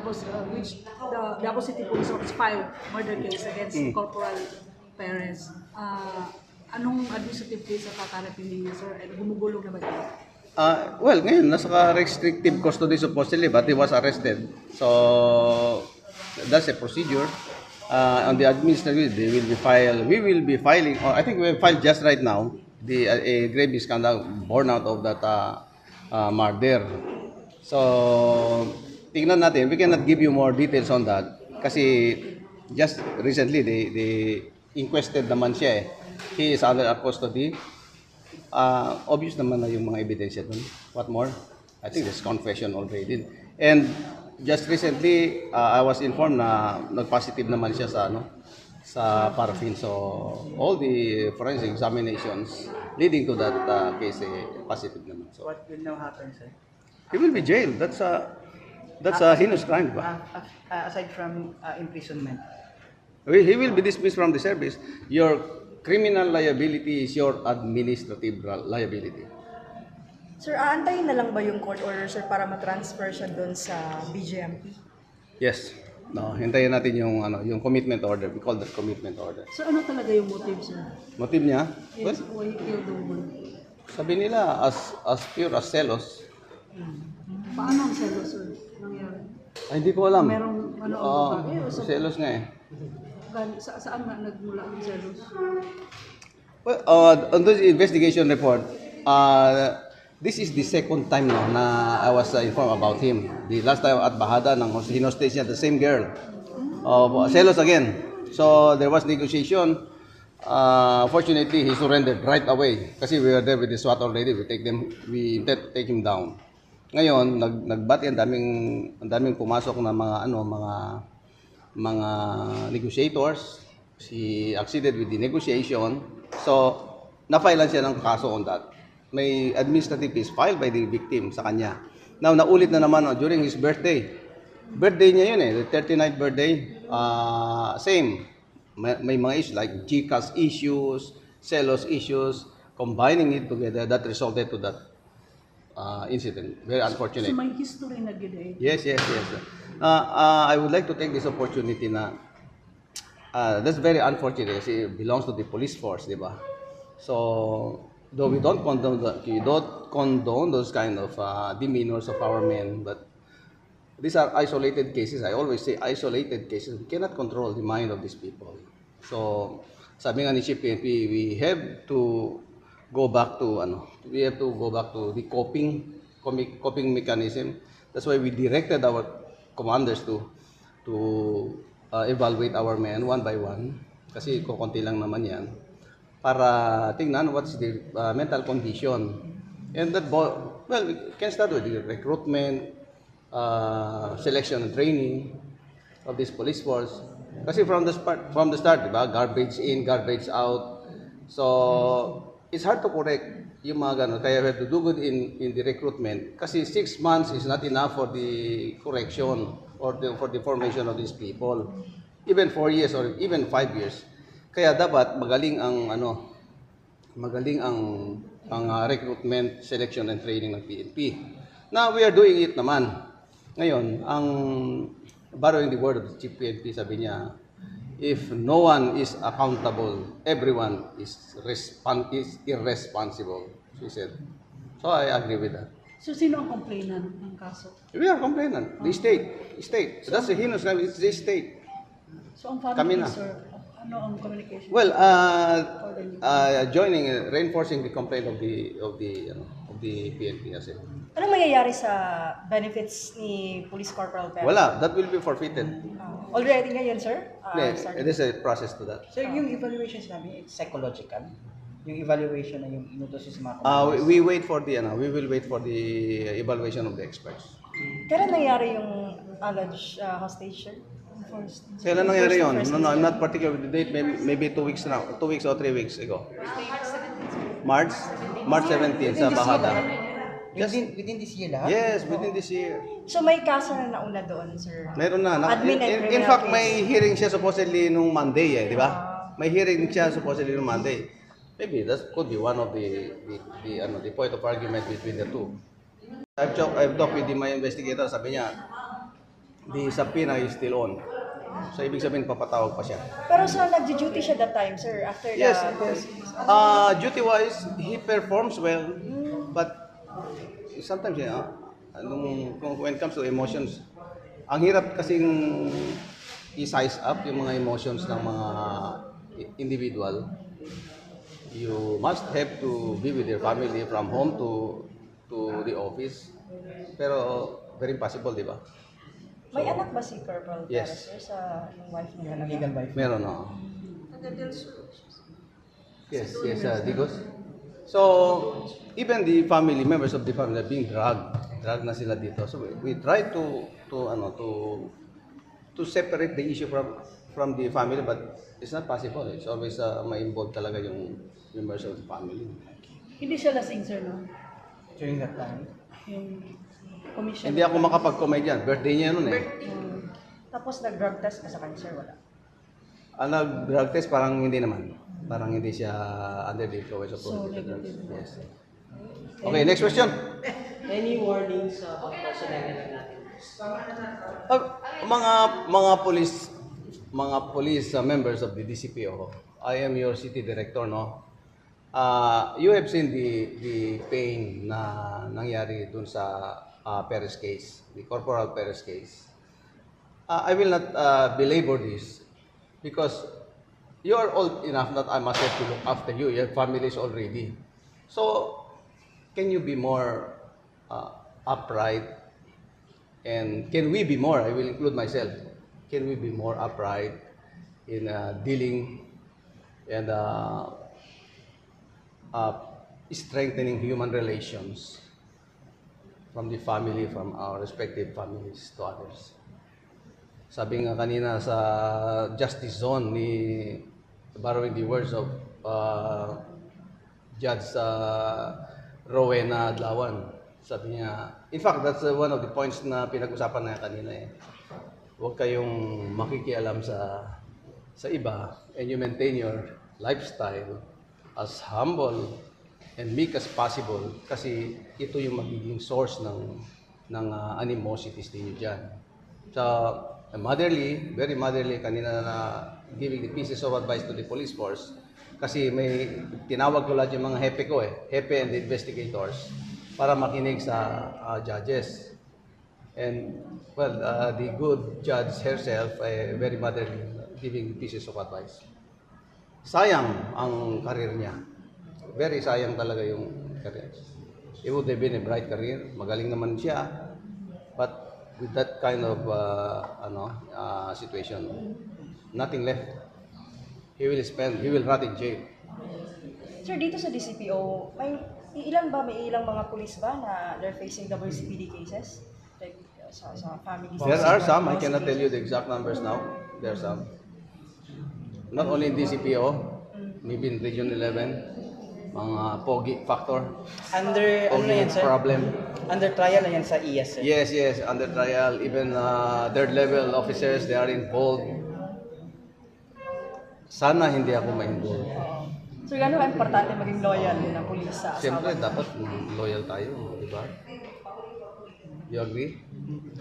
which the Davao City Police Office filed murder case against Corporal Perez. Anong administrative case ang kakalapin ninyo, sir? And gumugulong na ba ito? Well, ngayon, nasa restrictive custody supposedly, but he was arrested. So, that's a procedure. On the administrative, we will be filing, or I think we have filed just right now, a grave misconduct born out of that murder. So, tingnan natin, we cannot give you more details on that. Kasi, just recently, they inquested naman siya eh. He is under custody. Obvious naman na yung mga ebidensya dun. What more? I think there's confession already. And just recently, I was informed na nag-positive naman siya sa paraffin. So, all the forensic examinations leading to that case, positive naman. So, What will now happen, sir? he will be jailed. That's a heinous crime, ba? Aside from imprisonment. He will be dismissed from the service. Your criminal liability is your administrative liability. Sir, aantayin na lang ba yung court order, sir, para ma-transfer siya doon sa BJMP? Yes. No, hintayin natin yung commitment order. We call that commitment order. So ano talaga yung motive, sir? Motive niya? Well, Yes, why he killed the woman? sabi nila as pure as selos. Paano ang selos, sir? Nangyari? Ay, hindi ko alam. Merong ano ang babae o sa Selos nga eh. saan nga nagmula ang selos? Well, on the investigation report, this is the second time na I was informed about him. The last time at Bahada, hinostage niya the same girl. Selos again. So there was negotiation. Fortunately, he surrendered right away. Kasi we were there with the SWAT already. We intend to take him down. Ngayon, nagbati ang daming pumasok na mga negotiators. He acceded with the negotiation. So, na-filean siya ng kaso on that. May administrative case filed by the victim sa kanya. Now, naulit na naman during his birthday. Birthday niya yun the 39th birthday. Same. May mga issues like GCAS issues, selos issues, combining it together, that resulted to that incident. Very unfortunate. So may history na gid Yes. I would like to take this opportunity na that's very unfortunate kasi it belongs to the police force, di ba? So, though we don't condone those kind of demeanors of our men, but these are isolated cases. I always say isolated cases. We cannot control the mind of these people. So, sabi nga ni Chief PNP, we have to go back to the coping mechanism. That's why we directed our commanders to evaluate our men one by one kasi kukunti lang naman yan para tingnan what's the mental condition. And that we can start with the recruitment, selection and training of this police force. Kasi from the start, diba? Garbage in, garbage out. So it's hard to correct yung mga gano'n. Kaya we have to do good in the recruitment. Kasi 6 months is not enough for the correction or for the formation of these people. Even 4 years or even 5 years. Kaya dapat magaling ang recruitment, selection and training ng PNP. Now, we are doing it naman. Ngayon, borrowing the word of the Chief PNP, sabi niya, if no one is accountable, everyone is irresponsible, she said. So I agree with that. So sino ang complainant ng kaso? We are complainant. The state. That's the heinous crime. It's the state. So ang Kami family, na. sir, ano ang communication? Well, reinforcing the complaint of the PNP as well. Anong mangyayari sa benefits ni Police Corporal Perez? Wala, that will be forfeited. Already ngayon, sir? It is a process to that. So yung evaluation namin, it's psychological. Yung evaluation na yung inutos sa mga We will wait for the evaluation of the experts. Kailan nangyari yung alleged hostage, sir? Kailan nangyari yun? No, I'm not particular with the date. Maybe 2 weeks now, 2 weeks or 3 weeks ago. March 17 sa Bahada. Within this year lahat? Yes, within this year. So may kaso na nauna doon, sir? Meron na. Admin and In criminal fact, case. may hearing siya supposedly nung Monday di ba? May hearing siya supposedly nung Monday. Maybe that could be one of the point of argument between the two. I've talked with my investigator, sabi niya, the subpoena is still on. So, ibig sabihin, papatawag pa siya. Pero so, nag-duty siya that time, sir, after Yes, the... yes. Duty-wise, he performs well, but sometimes, when it comes to emotions, ang hirap kasing i-size up yung mga emotions ng mga individual. You must have to be with your family from home to the office. Pero, very impossible, di ba? May anak ba si Corporal Yes. Perez, sir, sa yung wife niya? Yung legal wife. Meron, no? Yes, yes, Digos. So, even the family, members of the family are being dragged na sila dito. So, we try to separate the issue from the family, but it's not possible. It's always may involved talaga yung members of the family. Hindi siya lasing, sir, no? During that time. Yung commission. Hindi ako makapag-comment yan. Birthday niya nun eh. Tapos nag-drug test ka sa kanya, sir, wala? Ang nag-drug test, parang hindi naman. Parang hindi siya under the influence of So, drugs. negative. Yes. Okay, next question. Any warnings sa personnel na natin? Mga police members of the DCPO, I am your city director, no? You have seen the pain na nangyari dun sa Perez case, the Corporal Perez case. I will not belabor this because you are old enough that I must have to look after you. Your family is already. So, can you be more upright? And can we be more? I will include myself. Can we be more upright in dealing and strengthening human relations from the family, from our respective families to others? Sabi nga kanina sa Justice Zone ni borrowing the words of Judge Rowena Adlawan. Sabi niya, in fact, that's one of the points na pinag-usapan na kanina eh. Huwag kayong makikialam sa iba and you maintain your lifestyle as humble and meek as possible kasi ito yung magiging source ng animosities ninyo dyan. So, very motherly kanina na giving the pieces of advice to the police force kasi may tinawag ko lahat yung mga hepe ko hepe and the investigators para makinig sa judges. And well, the good judge herself very motherly giving pieces of advice. Sayang ang career niya. Very sayang talaga yung career. It would have been a bright career. Magaling naman siya. But with that kind of situation, nothing left. He will rot in jail. Sir, dito sa DCPO, may ilan mga pulis ba na they're facing WCPD cases? Like, sa families? There are some. I cannot tell you the exact numbers now. There are some. Not only in DCPO, maybe in Region 11, mga pogi factor, Under, ano na pogi yan, sir? problem. Under trial na yan sa ES, sir. Yes, under trial. Even third level officers, they are involved. Sana hindi ako ma-involve. So, gano'n ka importante maging loyal ng pulis sa asawa? Siyempre, dapat loyal tayo, di ba? You agree?